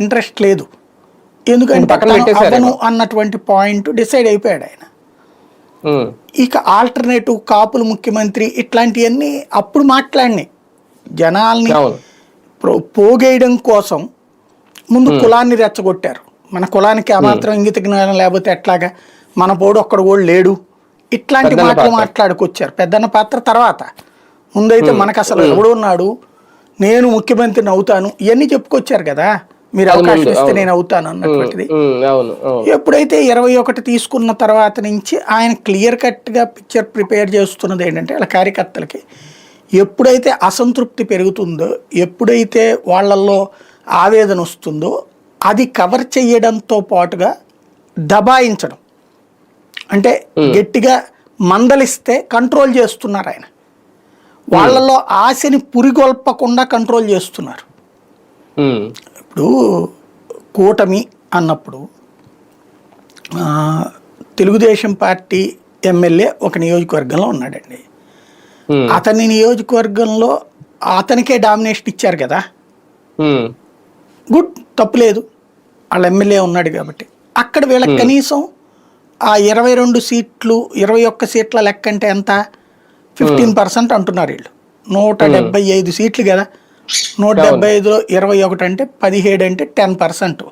Interest లేదు, ఎందుకంటే అవ్వను అన్నటువంటి పాయింట్ డిసైడ్ అయిపోయాడు ఆయన. ఇక ఆల్టర్నేటివ్ కాపులు ముఖ్యమంత్రి ఇట్లాంటివన్నీ అప్పుడు మాట్లాడినాయి. జనాల్ని పోగేయడం కోసం ముందు కులాన్ని రెచ్చగొట్టారు. మన కులానికి ఆ మాత్రం ఇంగిత జ్ఞానం లేకపోతే ఎట్లాగా, మన పోడు ఒక్కడ కూడా లేడు, ఇట్లాంటి మాటలు మాట్లాడుకొచ్చారు. పెద్దన్న పాత్ర తర్వాత, ముందైతే మనకు అసలు ఎవడు ఉన్నాడు, నేను ముఖ్యమంత్రిని అవుతాను, ఇవన్నీ చెప్పుకొచ్చారు కదా, మీరు అవకాశం ఇస్తే నేను అవుతాను అన్నటువంటిది. ఎప్పుడైతే 21 తీసుకున్న తర్వాత నుంచి ఆయన క్లియర్ కట్గా పిక్చర్ ప్రిపేర్ చేస్తున్నది ఏంటంటే, వాళ్ళ కార్యకర్తలకి ఎప్పుడైతే అసంతృప్తి పెరుగుతుందో, ఎప్పుడైతే వాళ్ళల్లో ఆవేదన వస్తుందో అది కవర్ చేయడంతో పాటుగా దబాయించడం, అంటే గట్టిగా మందలిస్తే కంట్రోల్ చేస్తున్నారు ఆయన. వాళ్ళల్లో ఆశని పురిగొల్పకుండా కంట్రోల్ చేస్తున్నారు. ఇప్పుడు కూటమి అన్నప్పుడు తెలుగుదేశం పార్టీ ఎమ్మెల్యే ఒక నియోజకవర్గంలో ఉన్నాడండి. అతని నియోజకవర్గంలో అతనికే డామినేషన్ ఇచ్చారు కదా, గుడ్, తప్పులేదు, వాళ్ళ ఎమ్మెల్యే ఉన్నాడు కాబట్టి. అక్కడ వీళ్ళకి కనీసం ఆ 22 సీట్లు 21 సీట్ల లెక్క అంటే ఎంత, 15% అంటున్నారు వీళ్ళు. 175 సీట్లు కదా, 175లో 21 అంటే 17 అంటే 10%.